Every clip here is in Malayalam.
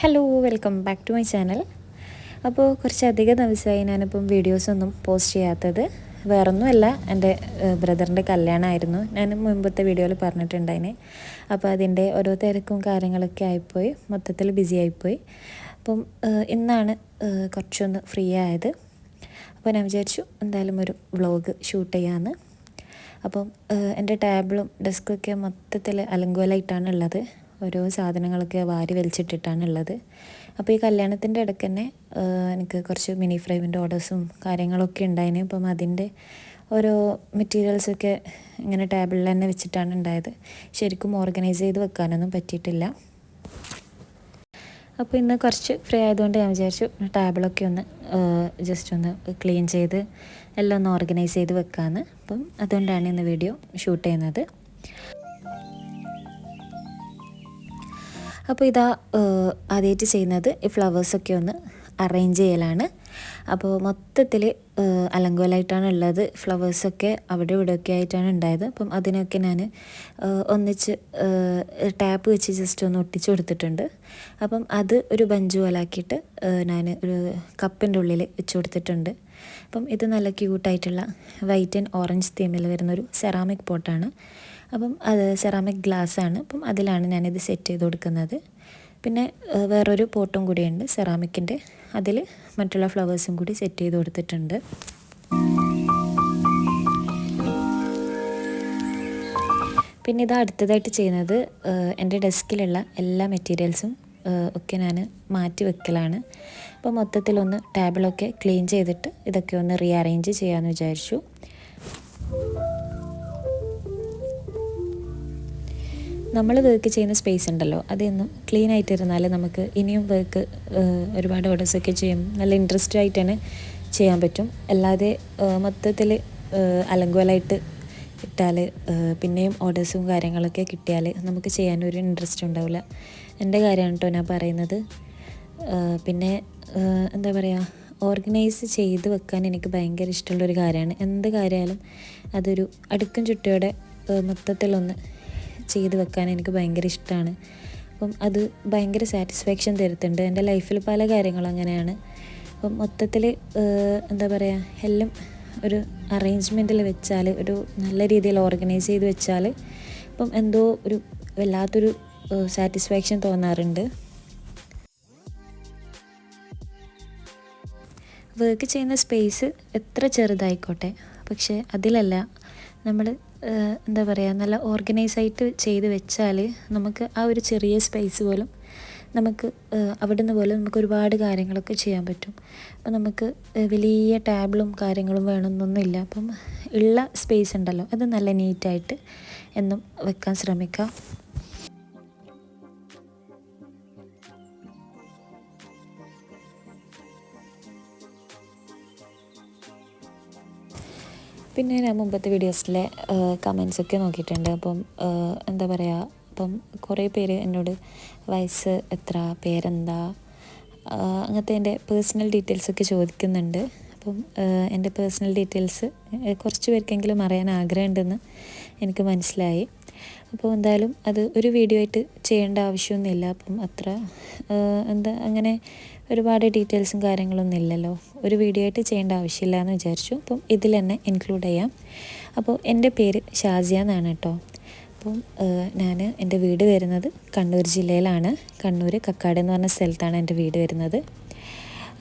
Hello, welcome back to my channel. അപ്പോൾ കുറച്ചധികം ദിവസമായി ഞാനിപ്പം വീഡിയോസൊന്നും പോസ്റ്റ് ചെയ്യാത്തത്. വേറൊന്നുമല്ല, എൻ്റെ ബ്രദറിൻ്റെ കല്യാണമായിരുന്നു. ഞാൻ മുമ്പത്തെ വീഡിയോയിൽ പറഞ്ഞിട്ടുണ്ടായിന്. അപ്പോൾ അതിൻ്റെ ഓരോ തിരക്കും കാര്യങ്ങളൊക്കെ ആയിപ്പോയി, മൊത്തത്തിൽ ബിസി ആയിപ്പോയി. അപ്പം ഇന്നാണ് കുറച്ചൊന്ന് ഫ്രീ ആയത്. അപ്പോൾ ഞാൻ വിചാരിച്ചു എന്തായാലും ഒരു വ്ളോഗ് ഷൂട്ട് ചെയ്യാമെന്ന്. അപ്പം എൻ്റെ ടേബിളും ഡെസ്കൊക്കെ മൊത്തത്തിൽ അലങ്കോലമായിട്ടാണ് ഉള്ളത്. ഓരോ സാധനങ്ങളൊക്കെ വാരി വലിച്ചിട്ടിട്ടാണുള്ളത്. അപ്പോൾ ഈ കല്യാണത്തിൻ്റെ ഇടയ്ക്ക് തന്നെ എനിക്ക് കുറച്ച് മിനി ഫ്രെയിമിൻ്റെ ഓർഡേഴ്സും കാര്യങ്ങളൊക്കെ ഉണ്ടായിന്. അപ്പം അതിൻ്റെ ഓരോ മെറ്റീരിയൽസൊക്കെ ഇങ്ങനെ ടേബിളിൽ തന്നെ വെച്ചിട്ടാണ് ഉണ്ടായത്. ശരിക്കും ഓർഗനൈസ് ചെയ്ത് വെക്കാനൊന്നും പറ്റിയിട്ടില്ല. അപ്പോൾ ഇന്ന് കുറച്ച് ഫ്രീ ആയതുകൊണ്ട് ഞാൻ വിചാരിച്ചു ടേബിളൊക്കെ ഒന്ന് ജസ്റ്റ് ഒന്ന് ക്ലീൻ ചെയ്ത് എല്ലാം ഒന്ന് ഓർഗനൈസ് ചെയ്ത് വെക്കാമെന്ന്. അപ്പം അതുകൊണ്ടാണ് ഇന്ന് വീഡിയോ ഷൂട്ട് ചെയ്യുന്നത്. അപ്പോൾ ഇതാ ആദ്യമായിട്ട് ചെയ്യുന്നത് ഈ ഫ്ലവേഴ്സൊക്കെ ഒന്ന് അറേഞ്ച് ചെയ്യലാണ്. അപ്പോൾ മൊത്തത്തിൽ അലങ്കോലമായിട്ടാണ് ഉള്ളത്. ഫ്ലവേഴ്സൊക്കെ അവിടെ ഇവിടെയൊക്കെ ആയിട്ടാണ് ഉണ്ടായത്. അപ്പം അതിനൊക്കെ ഞാൻ ഒന്നിച്ച് ടാപ്പ് വെച്ച് ജസ്റ്റ് ഒന്ന് ഒട്ടിച്ച് കൊടുത്തിട്ടുണ്ട്. അപ്പം അത് ഒരു ബഞ്ച് പോലാക്കിയിട്ട് ഞാൻ ഒരു കപ്പിൻ്റെ ഉള്ളിൽ വെച്ച് കൊടുത്തിട്ടുണ്ട്. അപ്പം ഇത് നല്ല ക്യൂട്ടായിട്ടുള്ള വൈറ്റ് ആൻഡ് ഓറഞ്ച് തീമിൽ വരുന്നൊരു സെറാമിക് പോട്ടാണ്. അപ്പം അത് സെറാമിക് ഗ്ലാസ്സാണ്. അപ്പം അതിലാണ് ഞാനിത് സെറ്റ് ചെയ്ത് കൊടുക്കുന്നത്. പിന്നെ വേറൊരു പോട്ടും കൂടിയുണ്ട് സെറാമിക്കിൻ്റെ. അതിൽ മറ്റുള്ള ഫ്ലവേഴ്സും കൂടി സെറ്റ് ചെയ്ത് കൊടുത്തിട്ടുണ്ട്. പിന്നെ ഇത് അടുത്തതായിട്ട് ചെയ്യുന്നത് എൻ്റെ ഡെസ്കിലുള്ള എല്ലാ മെറ്റീരിയൽസും ഒക്കെ ഞാൻ മാറ്റി വെക്കലാണ്. അപ്പോൾ മൊത്തത്തിലൊന്ന് ടേബിളൊക്കെ ക്ലീൻ ചെയ്തിട്ട് ഇതൊക്കെ ഒന്ന് റീഅറേഞ്ച് ചെയ്യാമെന്ന് വിചാരിച്ചു. നമ്മൾ വർക്ക് ചെയ്യുന്ന സ്പേസ് ഉണ്ടല്ലോ, അതൊന്നും ക്ലീൻ ആയിട്ടിരുന്നാൽ നമുക്ക് ഇനിയും വർക്ക് ഒരുപാട് ഓർഡേഴ്സൊക്കെ ചെയ്യും നല്ല ഇൻട്രസ്റ്റ് ആയിട്ട് തന്നെ ചെയ്യാൻ പറ്റും. അല്ലാതെ മൊത്തത്തിൽ അലങ്കോലമായിട്ട് ഇട്ടാൽ പിന്നെയും ഓർഡേഴ്സും കാര്യങ്ങളൊക്കെ കിട്ടിയാൽ നമുക്ക് ചെയ്യാനൊരു ഇൻട്രസ്റ്റ് ഉണ്ടാവില്ല. എൻ്റെ കാര്യമാണ് കേട്ടോ ഞാൻ പറയുന്നത്. പിന്നെ എന്താ പറയുക, ഓർഗനൈസ് ചെയ്ത് വെക്കാൻ എനിക്ക് ഭയങ്കര ഇഷ്ടമുള്ളൊരു കാര്യമാണ്. എന്ത് കാര്യമായാലും അതൊരു അടുക്കും ചിട്ടയോടെ മൊത്തത്തിലൊന്ന് ചെയ്ത് വെക്കാൻ എനിക്ക് ഭയങ്കര ഇഷ്ടമാണ്. അപ്പം അത് ഭയങ്കര സാറ്റിസ്ഫാക്ഷൻ തരുന്നുണ്ട്. എൻ്റെ ലൈഫിൽ പല കാര്യങ്ങളും അങ്ങനെയാണ്. അപ്പം മൊത്തത്തിൽ എന്താ പറയുക, എല്ലാം ഒരു അറേഞ്ച്മെൻറ്റിൽ വെച്ചാൽ, ഒരു നല്ല രീതിയിൽ ഓർഗനൈസ് ചെയ്ത് വെച്ചാൽ അപ്പം എന്തോ ഒരു വല്ലാത്തൊരു സാറ്റിസ്ഫാക്ഷൻ തോന്നാറുണ്ട്. വർക്ക് ചെയ്യുന്ന സ്പേസ് എത്ര ചെറുതായിക്കോട്ടെ, പക്ഷേ അതിലല്ല നമ്മൾ എന്താ പറയുക, നല്ല ഓർഗനൈസായിട്ട് ചെയ്ത് വെച്ചാൽ നമുക്ക് ആ ഒരു ചെറിയ സ്പേസ് പോലും നമുക്ക് അവിടെ നിന്ന് പോലും നമുക്ക് ഒരുപാട് കാര്യങ്ങളൊക്കെ ചെയ്യാൻ പറ്റും. അപ്പം നമുക്ക് വലിയ ടേബിളും കാര്യങ്ങളും വേണമെന്നൊന്നുമില്ല. അപ്പം ഉള്ള സ്പേസ് ഉണ്ടല്ലോ, അത് നല്ല നീറ്റായിട്ട് എന്നും വെക്കാൻ ശ്രമിക്കാം. പിന്നെ ഞാൻ മുമ്പത്തെ വീഡിയോസിലെ കമൻസൊക്കെ നോക്കിയിട്ടുണ്ട്. അപ്പം എന്താ പറയുക, അപ്പം കുറേ പേര് എന്നോട് വയസ്സ് എത്ര, പേരെന്താ, അങ്ങനത്തെ എൻ്റെ പേഴ്സണൽ ഡീറ്റെയിൽസൊക്കെ ചോദിക്കുന്നുണ്ട്. അപ്പം എൻ്റെ പേഴ്സണൽ ഡീറ്റെയിൽസ് കുറച്ച് പേർക്കെങ്കിലും അറിയാൻ ആഗ്രഹമുണ്ടെന്ന് എനിക്ക് മനസ്സിലായി. അപ്പോൾ എന്തായാലും അത് ഒരു വീഡിയോ ആയിട്ട് ചെയ്യേണ്ട ആവശ്യമൊന്നുമില്ല. അപ്പം അത്ര എന്താ അങ്ങനെ ഒരുപാട് ഡീറ്റെയിൽസും കാര്യങ്ങളൊന്നും ഇല്ലല്ലോ, ഒരു വീഡിയോ ആയിട്ട് ചെയ്യേണ്ട ആവശ്യമില്ല എന്ന് വിചാരിച്ചു. അപ്പം ഇതിൽ തന്നെ ഇൻക്ലൂഡ് ചെയ്യാം. അപ്പോൾ എൻ്റെ പേര് ഷാസിയ എന്നാണ് കേട്ടോ. അപ്പം ഞാൻ എൻ്റെ വീട് വരുന്നത് കണ്ണൂർ ജില്ലയിലാണ്. കണ്ണൂർ കക്കാട് എന്ന് പറഞ്ഞ സ്ഥലത്താണ് എൻ്റെ വീട് വരുന്നത്.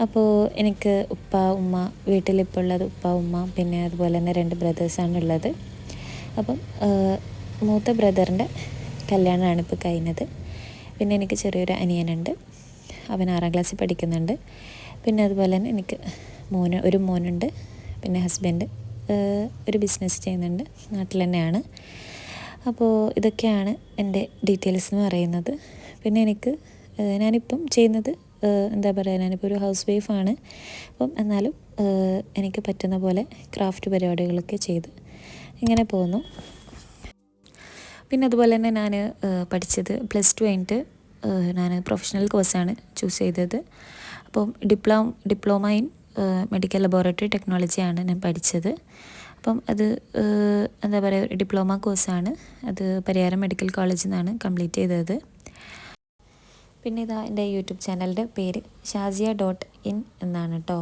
അപ്പോൾ എനിക്ക് ഉപ്പ ഉമ്മ, വീട്ടിലിപ്പോൾ ഉള്ളത് ഉപ്പ ഉമ്മ, പിന്നെ അതുപോലെ തന്നെ 2 ബ്രദേഴ്സാണ് ഉള്ളത്. അപ്പം മൂത്ത ബ്രദറിൻ്റെ കല്യാണമാണ് ഇപ്പോൾ കഴിഞ്ഞത്. പിന്നെ എനിക്ക് ചെറിയൊരു അനിയനുണ്ട്, അവൻ 6ാം ക്ലാസ്സിൽ പഠിക്കുന്നുണ്ട്. പിന്നെ അതുപോലെ തന്നെ എനിക്ക് ഒരു മോനുണ്ട്. പിന്നെ ഹസ്ബൻഡ് ഒരു ബിസിനസ് ചെയ്യുന്നുണ്ട്, നാട്ടിൽ തന്നെയാണ്. അപ്പോൾ ഇതൊക്കെയാണ് എൻ്റെ ഡീറ്റെയിൽസ് എന്ന് പറയുന്നത്. പിന്നെ ഞാനിപ്പം ചെയ്യുന്നത് എന്താ പറയുക, ഞാനിപ്പോൾ ഒരു ഹൗസ് വൈഫാണ്. അപ്പം എന്നാലും എനിക്ക് പറ്റുന്ന പോലെ ക്രാഫ്റ്റ് പരിപാടികളൊക്കെ ചെയ്ത് ഇങ്ങനെ പോകുന്നു. പിന്നെ അതുപോലെ തന്നെ ഞാൻ പഠിച്ചത് +2 കഴിഞ്ഞിട്ട് ഞാൻ പ്രൊഫഷണൽ കോഴ്സാണ് ചൂസ് ചെയ്തത്. അപ്പം ഡിപ്ലോമ ഇൻ മെഡിക്കൽ ലബോറട്ടറി ടെക്നോളജിയാണ് ഞാൻ പഠിച്ചത്. അപ്പം അത് എന്താ പറയുക, ഡിപ്ലോമ കോഴ്സാണ്. അത് പരിയാരം മെഡിക്കൽ കോളേജിൽ നിന്നാണ് കംപ്ലീറ്റ് ചെയ്തത്. പിന്നെ ഇതാ എൻ്റെ യൂട്യൂബ് ചാനലിൻ്റെ പേര് ഷാസിയ.in എന്നാണ് കേട്ടോ.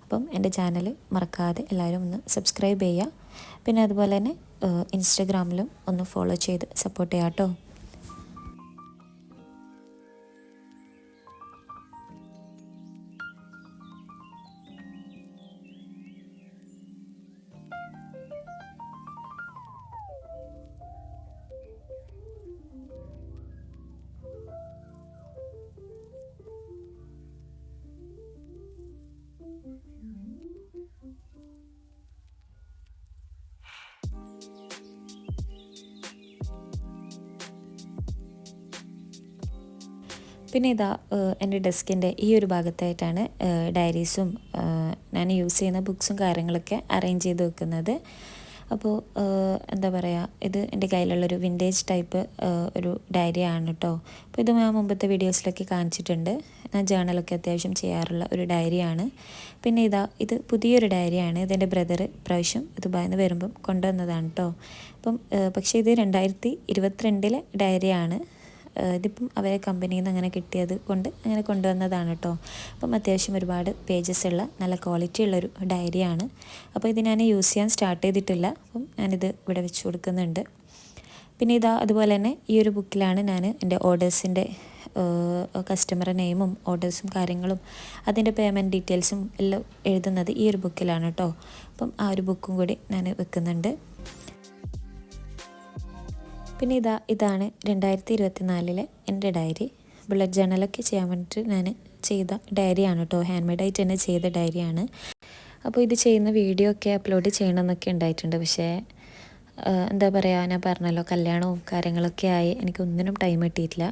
അപ്പം എൻ്റെ ചാനൽ മറക്കാതെ എല്ലാവരും ഒന്ന് സബ്സ്ക്രൈബ് ചെയ്യുക. പിന്നെ അതുപോലെ തന്നെ ഇൻസ്റ്റഗ്രാമിലും ഒന്ന് ഫോളോ ചെയ്ത് സപ്പോർട്ട് ചെയ്യാം കേട്ടോ. പിന്നെ ഇതാ എൻ്റെ ഡെസ്കിൻ്റെ ഈ ഒരു ഭാഗത്തായിട്ടാണ് ഡയറീസും ഞാൻ യൂസ് ചെയ്യുന്ന ബുക്സും കാര്യങ്ങളൊക്കെ അറേഞ്ച് ചെയ്ത് വെക്കുന്നത്. അപ്പോൾ എന്താ പറയുക, ഇത് എൻ്റെ കയ്യിലുള്ളൊരു വിൻറ്റേജ് ടൈപ്പ് ഒരു ഡയറിയാണ് കേട്ടോ. അപ്പോൾ ഇത് ഞാൻ മുമ്പത്തെ വീഡിയോസിലൊക്കെ കാണിച്ചിട്ടുണ്ട്. ഞാൻ ജേർണലൊക്കെ അത്യാവശ്യം ചെയ്യാറുള്ള ഒരു ഡയറിയാണ്. പിന്നെ ഇത് പുതിയൊരു ഡയറിയാണ്. ഇതെൻ്റെ ബ്രദർ പ്രാവശ്യം ദുബായിൽ നിന്ന് വരുമ്പം കൊണ്ടുവന്നതാണ് കേട്ടോ. അപ്പം പക്ഷേ ഇത് 2022 ഡയറിയാണ്. ഇതിപ്പം അവരെ കമ്പനിയിൽ നിന്ന് അങ്ങനെ കിട്ടിയത് കൊണ്ട് അങ്ങനെ കൊണ്ടുവന്നതാണ് കേട്ടോ. അപ്പം അത്യാവശ്യം ഒരുപാട് പേജസ് ഉള്ള നല്ല ക്വാളിറ്റി ഉള്ളൊരു ഡയറിയാണ്. അപ്പോൾ ഇത് ഞാൻ യൂസ് ചെയ്യാൻ സ്റ്റാർട്ട് ചെയ്തിട്ടില്ല. അപ്പം ഞാനിത് ഇവിടെ വെച്ച് കൊടുക്കുന്നുണ്ട്. പിന്നെ അതുപോലെ തന്നെ ഈ ഒരു ബുക്കിലാണ് ഞാൻ എൻ്റെ ഓർഡേഴ്സിൻ്റെ കസ്റ്റമർ നെയിമും ഓർഡേഴ്സും കാര്യങ്ങളും അതിൻ്റെ പേയ്മെൻറ്റ് ഡീറ്റെയിൽസും എല്ലാം എഴുതുന്നത് ഈ ഒരു ബുക്കിലാണ് കേട്ടോ. അപ്പം ആ ഒരു ബുക്കും കൂടി ഞാൻ വെക്കുന്നുണ്ട്. പിന്നെ ഇതാണ് 2024 എൻ്റെ ഡയറി. ബുള്ളറ്റ് ജേർണലൊക്കെ ചെയ്യാൻ വേണ്ടിയിട്ട് ഞാൻ ചെയ്ത ഡയറിയാണ് കേട്ടോ. ഹാൻഡ് മെയ്ഡായിട്ട് തന്നെ ചെയ്ത ഡയറിയാണ്. അപ്പോൾ ഇത് ചെയ്യുന്ന വീഡിയോ ഒക്കെ അപ്ലോഡ് ചെയ്യണമെന്നൊക്കെ ഉണ്ടായിട്ടുണ്ട്. പക്ഷേ എന്താ പറയുക, ഞാൻ പറഞ്ഞല്ലോ കല്യാണവും കാര്യങ്ങളൊക്കെ ആയി എനിക്കൊന്നിനും ടൈം കിട്ടിയിട്ടില്ല.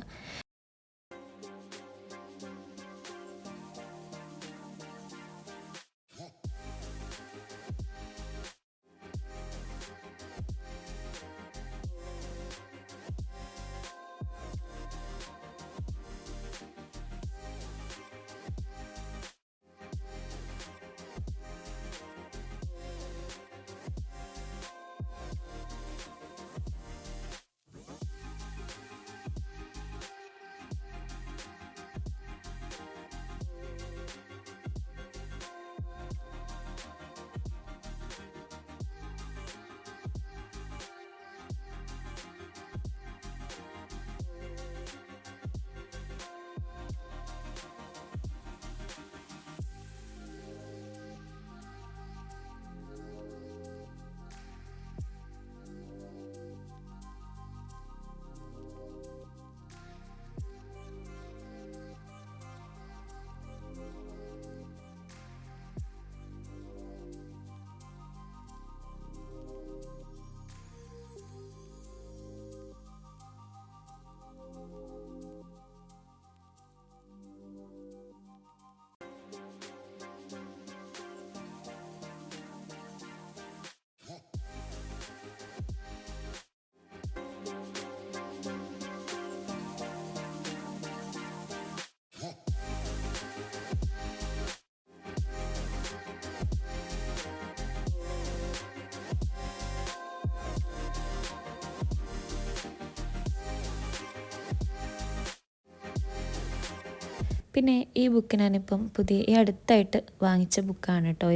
പിന്നെ ഈ ബുക്ക് ഞാനിപ്പം ഈ അടുത്തായിട്ട് വാങ്ങിച്ച ബുക്കാണ് കേട്ടോ.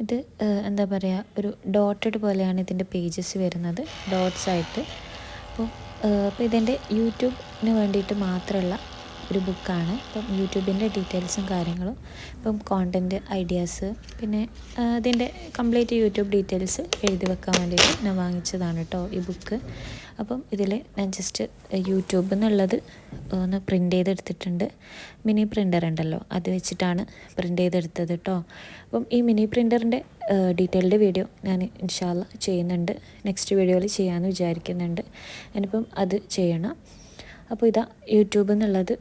ഇത് എന്താ പറയുക, ഒരു ഡോട്ടഡ് പോലെയാണ് ഇതിൻ്റെ പേജസ് വരുന്നത്, ഡോട്ട്സ് ആയിട്ട്. അപ്പോൾ ഇതെൻ്റെ യൂട്യൂബിന് വേണ്ടിയിട്ട് മാത്രമുള്ള ഒരു ബുക്കാണ്. അപ്പം യൂട്യൂബിൻ്റെ ഡീറ്റെയിൽസും കാര്യങ്ങളും, ഇപ്പം കോണ്ടൻറ്റ് ഐഡിയാസ്, പിന്നെ അതിൻ്റെ കംപ്ലീറ്റ് യൂട്യൂബ് ഡീറ്റെയിൽസ് എഴുതി വെക്കാൻ വേണ്ടിയിട്ട് ഞാൻ വാങ്ങിച്ചതാണ് കേട്ടോ ഈ ബുക്ക്. അപ്പം ഇതിൽ ഞാൻ ജസ്റ്റ് യൂട്യൂബിൽ നിന്നുള്ളത് ഒന്ന് പ്രിൻ്റ് ചെയ്തെടുത്തിട്ടുണ്ട്. മിനി പ്രിൻ്റർ ഉണ്ടല്ലോ, അത് വെച്ചിട്ടാണ് പ്രിൻ്റ് ചെയ്തെടുത്തത് കേട്ടോ. അപ്പം ഈ മിനി പ്രിൻ്ററിൻ്റെ ഡീറ്റെയിൽഡ് വീഡിയോ ഞാൻ ഇൻഷാ അല്ലാ ചെയ്യുന്നുണ്ട്. നെക്സ്റ്റ് വീഡിയോയിൽ ചെയ്യാമെന്ന് വിചാരിക്കുന്നുണ്ട്. ഞാനിപ്പം അത് ചെയ്യണം. അപ്പോൾ യൂട്യൂബിൽ നിന്നുള്ളത്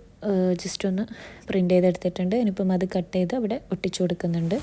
ജസ്റ്റ് ഒന്ന് പ്രിൻ്റ് ചെയ്തെടുത്തിട്ടുണ്ട്. ഇനിയിപ്പം അത് കട്ട് ചെയ്ത് അവിടെ ഒട്ടിച്ചു കൊടുക്കുന്നുണ്ട്.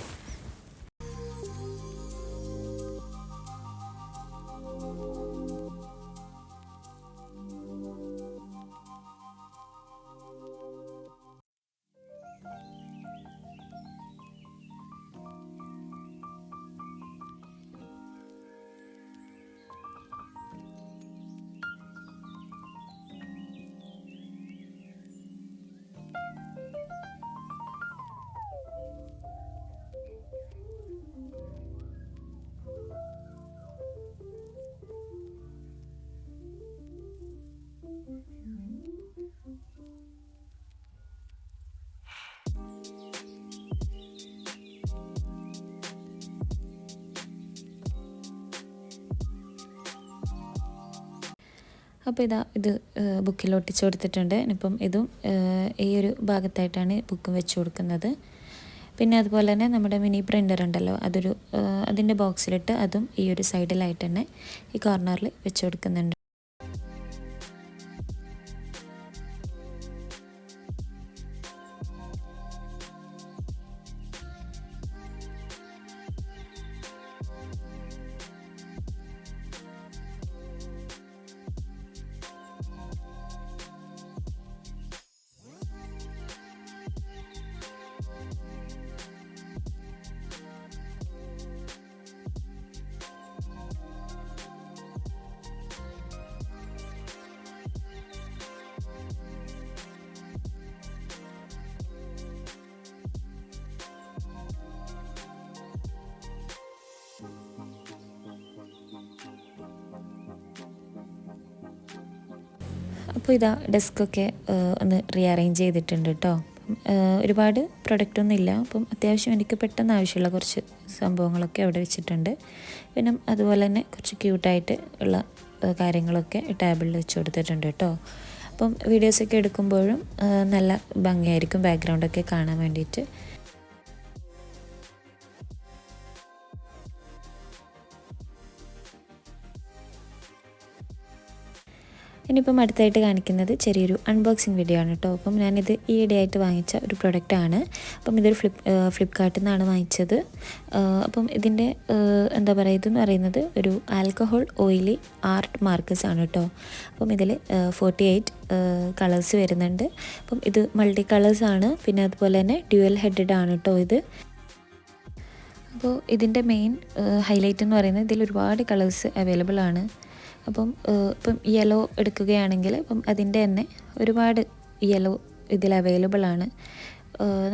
അപ്പോൾ ഇത് ബുക്കിൽ ഒട്ടിച്ച് കൊടുത്തിട്ടുണ്ട്. ഇനിയിപ്പം ഇതും ഈ ഒരു ഭാഗത്തായിട്ടാണ് ബുക്കും വെച്ച് കൊടുക്കുന്നത്. പിന്നെ അതുപോലെ തന്നെ നമ്മുടെ മിനി പ്രിൻ്റർ ഉണ്ടല്ലോ, അതിൻ്റെ ബോക്സിലിട്ട് അതും ഈ ഒരു സൈഡിലായിട്ട് തന്നെ ഈ കോർണറിൽ വെച്ച് കൊടുക്കുന്നുണ്ട്. അപ്പോൾ ഡെസ്കൊക്കെ ഒന്ന് റീഅറേഞ്ച് ചെയ്തിട്ടുണ്ട് കേട്ടോ. ഒരുപാട് പ്രൊഡക്റ്റൊന്നും ഇല്ല. അപ്പം അത്യാവശ്യം എനിക്ക് പെട്ടെന്ന് ആവശ്യമുള്ള കുറച്ച് സംഭവങ്ങളൊക്കെ അവിടെ വെച്ചിട്ടുണ്ട്. പിന്നെ അതുപോലെ തന്നെ കുറച്ച് ക്യൂട്ടായിട്ട് ഉള്ള കാര്യങ്ങളൊക്കെ ടേബിളിൽ വെച്ച് കൊടുത്തിട്ടുണ്ട് കേട്ടോ. അപ്പം വീഡിയോസൊക്കെ എടുക്കുമ്പോഴും നല്ല ഭംഗിയായിരിക്കും ബാക്ക്ഗ്രൗണ്ടൊക്കെ കാണാൻ വേണ്ടിയിട്ട്. ഇനിയിപ്പം അടുത്തായിട്ട് കാണിക്കുന്നത് ചെറിയൊരു അൺബോക്സിങ് വീഡിയോ ആണ് കേട്ടോ. അപ്പം ഞാനിത് ഈയിടെയായിട്ട് വാങ്ങിച്ച ഒരു പ്രൊഡക്റ്റാണ്. അപ്പം ഇതൊരു ഫ്ലിപ്കാർട്ടിൽ നിന്നാണ് വാങ്ങിച്ചത്. അപ്പം ഇതിൻ്റെ എന്താ പറയുക, ഇതെന്ന് പറയുന്നത് ഒരു ആൽക്കഹോൾ ഓയിലി ആർട്ട് മാർക്കേഴ്സ് ആണ് കേട്ടോ. അപ്പം ഇതിൽ 48 കളേഴ്സ് വരുന്നുണ്ട്. അപ്പം ഇത് മൾട്ടി കളേഴ്സാണ്. പിന്നെ അതുപോലെ തന്നെ ഡ്യുവൽ ഹെഡഡ് ആണ് കേട്ടോ ഇത്. അപ്പോൾ ഇതിൻ്റെ മെയിൻ ഹൈലൈറ്റ് എന്ന് പറയുന്നത് ഇതിൽ ഒരുപാട് കളേഴ്സ് അവൈലബിൾ ആണ്. അപ്പം യെല്ലോ എടുക്കുകയാണെങ്കിൽ അപ്പം അതിൻ്റെ തന്നെ ഒരുപാട് യെല്ലോ ഇതിൽ അവൈലബിൾ ആണ്.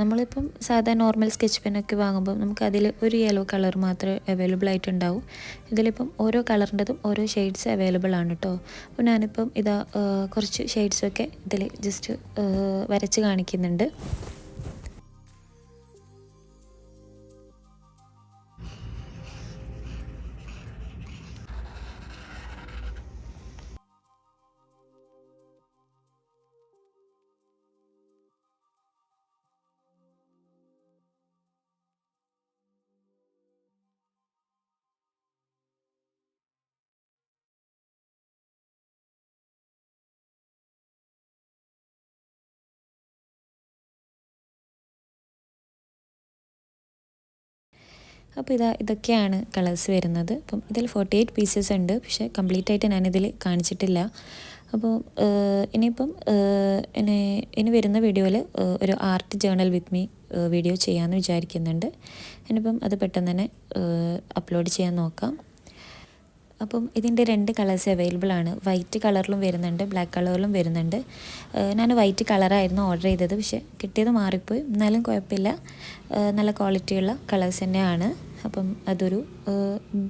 നമ്മളിപ്പം സാധാരണ നോർമൽ സ്കെച്ച് പെന്നൊക്കെ വാങ്ങുമ്പം നമുക്ക് അതിൽ ഒരു യെല്ലോ കളർ മാത്രമേ അവൈലബിൾ ആയിട്ടുണ്ടാവും. ഇതിലിപ്പം ഓരോ കളറിൻ്റെതും ഓരോ ഷെയ്ഡ്സ് അവൈലബിൾ ആണ് കേട്ടോ. അപ്പോൾ ഞാനിപ്പം കുറച്ച് ഷെയ്ഡ്സൊക്കെ ഇതിൽ ജസ്റ്റ് വരച്ച് കാണിക്കുന്നുണ്ട്. അപ്പോൾ ഇതൊക്കെയാണ് കളേഴ്സ് വരുന്നത്. അപ്പം ഇതിൽ 48 പീസസ് ഉണ്ട്. പക്ഷേ കംപ്ലീറ്റ് ആയിട്ട് ഞാനിതിൽ കാണിച്ചിട്ടില്ല. അപ്പോൾ ഇനിയിപ്പം ഇനി വരുന്ന വീഡിയോയിൽ ഒരു art journal with me video ചെയ്യാമെന്ന് വിചാരിക്കുന്നുണ്ട്. ഇനിയിപ്പം അത് പെട്ടെന്ന് തന്നെ അപ്ലോഡ് ചെയ്യാൻ നോക്കാം. അപ്പം ഇതിൻ്റെ 2 കളേഴ്സ് അവൈലബിൾ ആണ്. വൈറ്റ് കളറിലും വരുന്നുണ്ട്, ബ്ലാക്ക് കളറിലും വരുന്നുണ്ട്. ഞാൻ വൈറ്റ് കളറായിരുന്നു ഓർഡർ ചെയ്തത്. പക്ഷേ കിട്ടിയത് മാറിപ്പോയി. എന്നാലും കുഴപ്പമില്ല, നല്ല ക്വാളിറ്റിയുള്ള കളേഴ്സ് തന്നെയാണ്. അപ്പം അതൊരു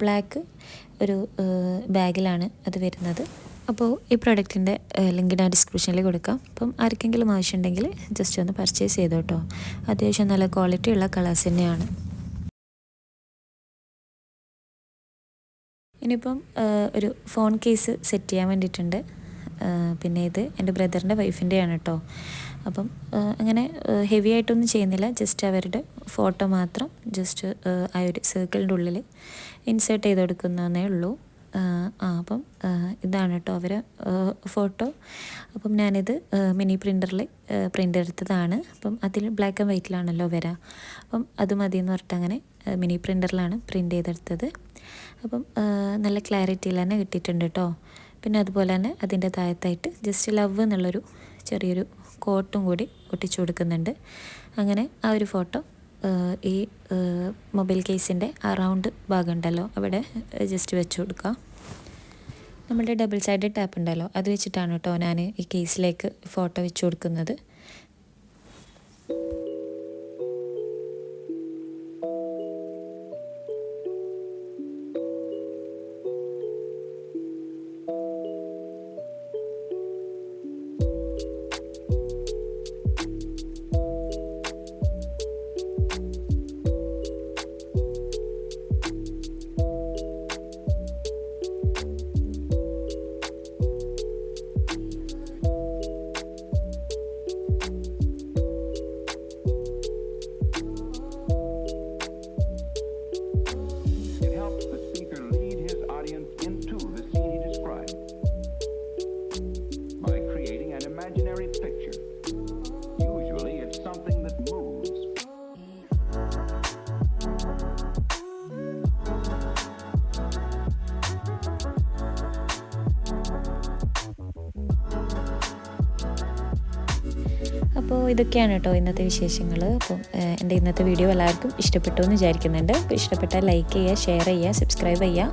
ബ്ലാക്ക് ഒരു ബാഗിലാണ് അത് വരുന്നത്. അപ്പോൾ ഈ പ്രൊഡക്റ്റിൻ്റെ ലിങ്ക് ഞാൻ ഡിസ്ക്രിപ്ഷനിൽ കൊടുക്കാം. അപ്പം ആർക്കെങ്കിലും ആവശ്യമുണ്ടെങ്കിൽ ജസ്റ്റ് ഒന്ന് പർച്ചേസ് ചെയ്തോ കേട്ടോ. അത്യാവശ്യം നല്ല ക്വാളിറ്റിയുള്ള കളേഴ്സ് തന്നെയാണ്. ഇനിയിപ്പം ഒരു ഫോൺ കേസ് സെറ്റ് ചെയ്യാൻ വേണ്ടിയിട്ടുണ്ട്. പിന്നെ ഇത് എൻ്റെ ബ്രദറിൻ്റെ വൈഫിൻ്റെയാണ് കേട്ടോ. അപ്പം അങ്ങനെ ഹെവി ആയിട്ടൊന്നും ചെയ്യുന്നില്ല. ജസ്റ്റ് അവരുടെ ഫോട്ടോ മാത്രം ജസ്റ്റ് ആ ഒരു സർക്കിളിൻ്റെ ഉള്ളിൽ ഇൻസേർട്ട് ചെയ്ത് കൊടുക്കുന്നതേ ഉള്ളൂ. അപ്പം ഇതാണ് കേട്ടോ അവരെ ഫോട്ടോ. അപ്പം ഞാനിത് മിനി പ്രിൻ്ററിൽ പ്രിൻ്റ് എടുത്തതാണ്. അപ്പം അതിൽ ബ്ലാക്ക് ആൻഡ് വൈറ്റിലാണല്ലോ വരാം. അപ്പം അത് മതി എന്ന് പറഞ്ഞിട്ട് അങ്ങനെ മിനി പ്രിൻ്ററിലാണ് പ്രിൻ്റ് ചെയ്തെടുത്തത്. അപ്പം നല്ല ക്ലാരിറ്റിയിൽ തന്നെ കിട്ടിയിട്ടുണ്ട് കേട്ടോ. പിന്നെ അതുപോലെ തന്നെ അതിൻ്റെ താഴത്തായിട്ട് ജസ്റ്റ് ലവ് എന്നുള്ളൊരു ചെറിയൊരു കോട്ടും കൂടി ഒട്ടിച്ചു കൊടുക്കുന്നുണ്ട്. അങ്ങനെ ആ ഒരു ഫോട്ടോ ഈ മൊബൈൽ കേസിൻ്റെ ആ റൗണ്ട് ഭാഗം ഉണ്ടല്ലോ അവിടെ ജസ്റ്റ് വെച്ച് കൊടുക്കുക. നമ്മുടെ ഡബിൾ സൈഡ് ടാപ്പ് ഉണ്ടല്ലോ അത് വെച്ചിട്ടാണ് കേട്ടോ ഞാൻ ഈ കേസിലേക്ക് ഫോട്ടോ വെച്ച് കൊടുക്കുന്നത്. അപ്പോൾ ഇതൊക്കെയാണ് കേട്ടോ ഇന്നത്തെ വിശേഷങ്ങൾ. അപ്പം എൻ്റെ ഇന്നത്തെ വീഡിയോ എല്ലാവർക്കും ഇഷ്ടപ്പെട്ടു എന്ന് വിചാരിക്കുന്നുണ്ട്. അപ്പോൾ ഇഷ്ടപ്പെട്ടാൽ ലൈക്ക് ചെയ്യുക, ഷെയർ ചെയ്യുക, സബ്സ്ക്രൈബ് ചെയ്യുക.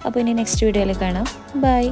അപ്പോൾ ഇനി നെക്സ്റ്റ് വീഡിയോയിൽ കാണാം. ബൈ.